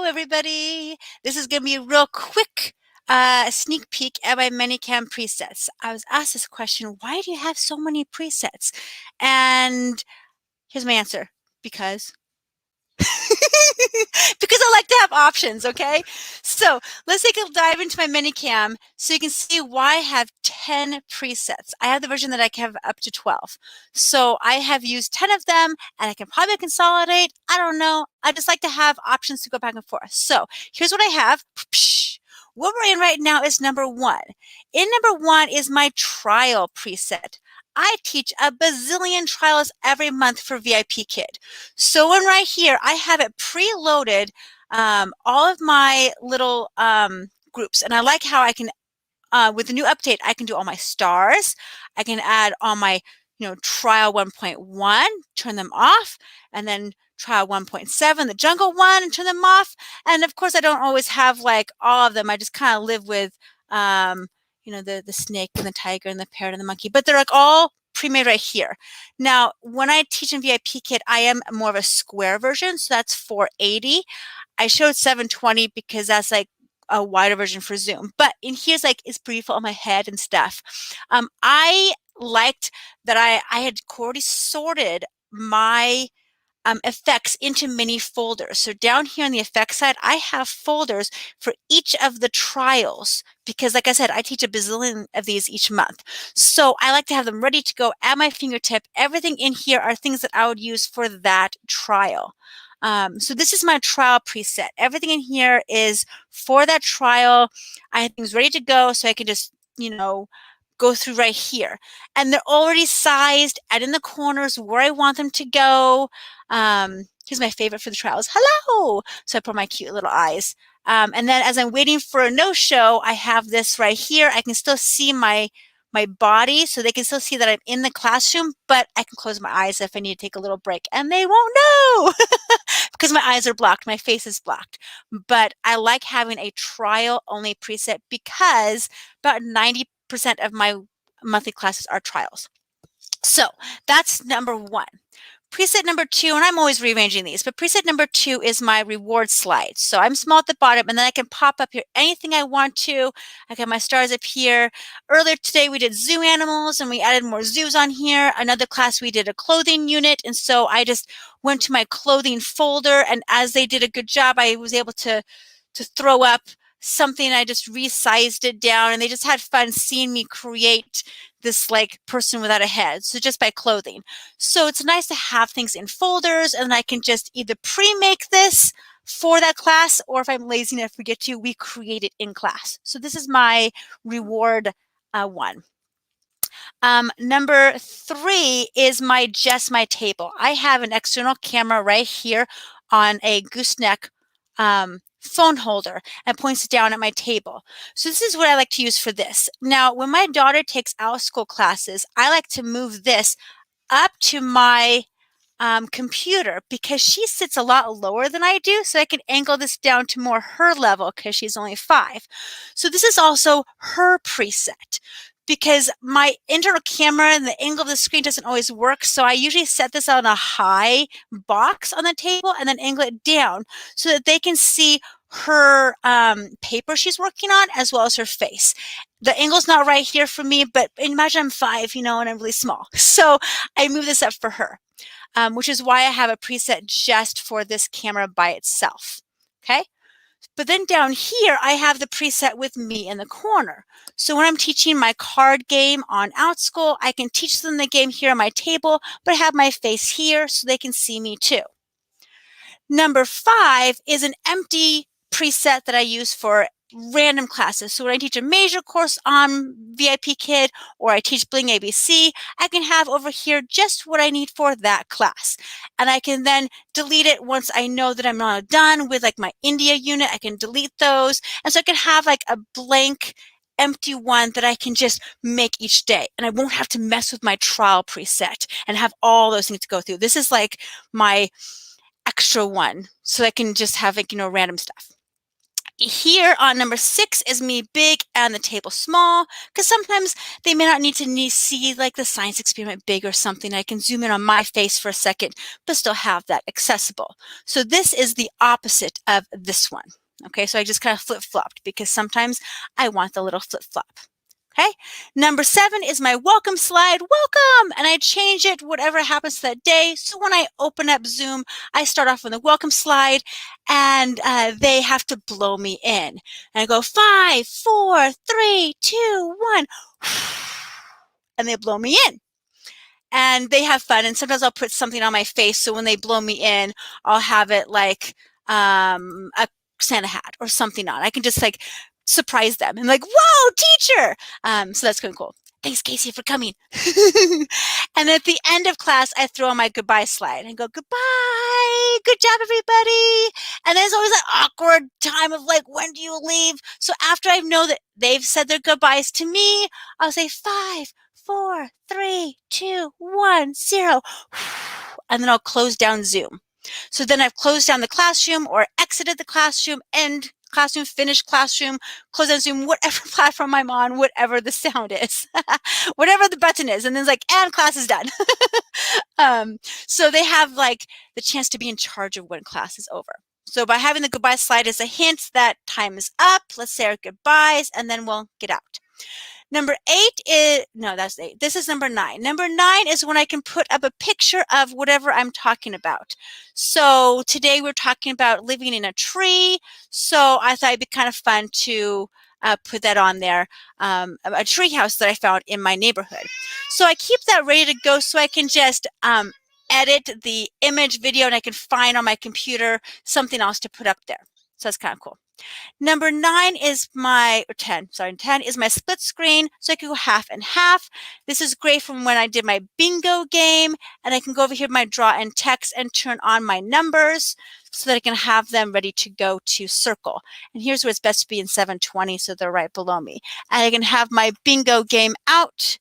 everybody. This is going to be a real quick sneak peek at my ManyCam presets. I was asked this question, why do you have so many presets? And here's my answer, because. Because I like to have options, okay? So let's take a dive into my ManyCam so you can see why I have 10 presets. I have the version that I can have up to 12. So I have used 10 of them and I can probably consolidate. I don't know. I just like to have options to go back and forth. So here's what I have. What we're in right now is number 1. In number 1 is my trial preset. I teach a bazillion trials every month for VIP Kid. So in right here, I have it preloaded, all of my little groups. And I like how I can, with the new update, I can do all my stars. I can add all my, trial 1.1, turn them off, and then trial 1.7, the jungle one, and turn them off. And of course, I don't always have like all of them. I just kind of live with, the snake and the tiger and the parrot and the monkey, but they're like all pre-made right here. Now, when I teach in VIP Kit, I am more of a square version, so that's 480. I showed 720 because that's like a wider version for Zoom. But in here's like it's beautiful on my head and stuff. I liked that I had already sorted my effects into mini folders. So down here on the effects side, I have folders for each of the trials because, like I said, I teach a bazillion of these each month. So I like to have them ready to go at my fingertip. Everything in here are things that I would use for that trial. So this is my trial preset. Everything in here is for that trial. I have things ready to go so I can just, go through right here. And they're already sized and in the corners where I want them to go. Here's my favorite for the trials. Hello! So I put my cute little eyes. And then as I'm waiting for a no-show, I have this right here. I can still see my body, so they can still see that I'm in the classroom, but I can close my eyes if I need to take a little break, and they won't know because my eyes are blocked, my face is blocked. But I like having a trial-only preset because about 90% of my monthly classes are trials. So that's number 1. Preset number 2, and I'm always rearranging these, but preset number 2 is my reward slide. So I'm small at the bottom, and then I can pop up here anything I want to. I got my stars up here. Earlier today, we did zoo animals, and we added more zoos on here. Another class, we did a clothing unit, and so I just went to my clothing folder, and as they did a good job, I was able to throw up something. I just resized it down, and they just had fun seeing me create this like person without a head. So just by clothing. So it's nice to have things in folders, and I can just either pre-make this for that class, or if I'm lazy enough to forget to, we create it in class. So this is my reward 1. Number 3 is just my table. I have an external camera right here on a gooseneck phone holder and points it down at my table. So this is what I like to use for this. Now, when my daughter takes out of school classes, I like to move this up to my computer because she sits a lot lower than I do, so I can angle this down to more her level because she's only 5. So this is also her preset because my internal camera and the angle of the screen doesn't always work. So I usually set this on a high box on the table and then angle it down so that they can see her paper she's working on as well as her face. The angle's not right here for me, but imagine I'm 5, and I'm really small. So I move this up for her, which is why I have a preset just for this camera by itself. Okay. But then down here, I have the preset with me in the corner. So when I'm teaching my card game on OutSchool, I can teach them the game here on my table, but have my face here so they can see me too. Number 5 is an empty preset that I use for random classes. So when I teach a major course on VIP Kid or I teach Bling ABC, I can have over here just what I need for that class. And I can then delete it once I know that I'm not done with like my India unit. I can delete those. And so I can have like a blank empty one that I can just make each day. And I won't have to mess with my trial preset and have all those things to go through. This is like my extra one. So I can just have like, random stuff. Here on number 6 is me big and the table small, because sometimes they may not need to see like the science experiment big or something. I can zoom in on my face for a second, but still have that accessible. So this is the opposite of this one. Okay, so I just kind of flip-flopped because sometimes I want the little flip-flop. Okay, number 7 is my welcome slide, welcome, and I change it whatever happens to that day. So when I open up Zoom, I start off with the welcome slide, and they have to blow me in. And I go 5, 4, 3, 2, 1, and they blow me in. And they have fun, and sometimes I'll put something on my face, so when they blow me in, I'll have it like a Santa hat or something on. I can just like surprise them and like, whoa, teacher! So that's kind of cool. Thanks, Casey, for coming. And at the end of class, I throw on my goodbye slide and go, goodbye, good job, everybody. And there's always that awkward time of like, when do you leave? So after I know that they've said their goodbyes to me, I'll say 5, 4, 3, 2, 1, 0. And then I'll close down Zoom. So then I've closed down the classroom or exited the classroom, end classroom, finish classroom, close down Zoom, whatever platform I'm on, whatever the sound is, whatever the button is. And then it's like, and class is done. So they have like the chance to be in charge of when class is over. So by having the goodbye slide as a hint that time is up, let's say our goodbyes, and then we'll get out. Number 8 is, no, that's 8. This is number 9. Number 9 is when I can put up a picture of whatever I'm talking about. So today we're talking about living in a tree. So I thought it'd be kind of fun to put that on there, a tree house that I found in my neighborhood. So I keep that ready to go so I can just edit the image, video, and I can find on my computer something else to put up there. So that's kind of cool. Number 9 is my, or 10, sorry, 10 is my split screen, so I can go half and half. This is great from when I did my bingo game, and I can go over here to my draw and text and turn on my numbers so that I can have them ready to go to circle. And here's where it's best to be in 720, so they're right below me. And I can have my bingo game out,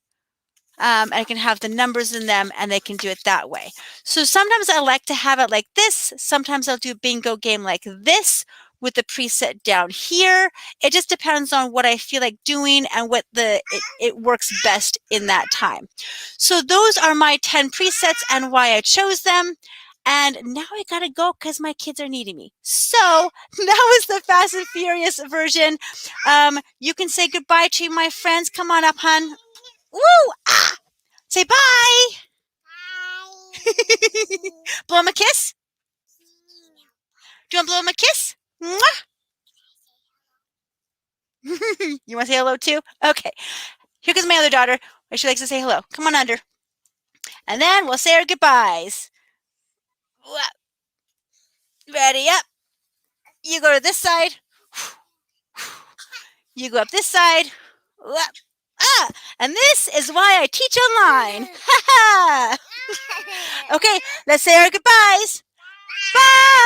and I can have the numbers in them, and they can do it that way. So sometimes I like to have it like this. Sometimes I'll do bingo game like this, with the preset down here. It just depends on what I feel like doing and what it works best in that time. So those are my 10 presets and why I chose them. And now I gotta go because my kids are needing me. So that was the Fast and Furious version. You can say goodbye to my friends. Come on up, hun. Woo! Ah! Say bye. Bye. Blow them a kiss. Do you want to blow them a kiss? Mwah! You want to say hello too? Okay. Here comes my other daughter. She likes to say hello. Come on under. And then we'll say our goodbyes. Ready up. You go to this side. You go up this side. Ah, and this is why I teach online. Okay, let's say our goodbyes. Bye.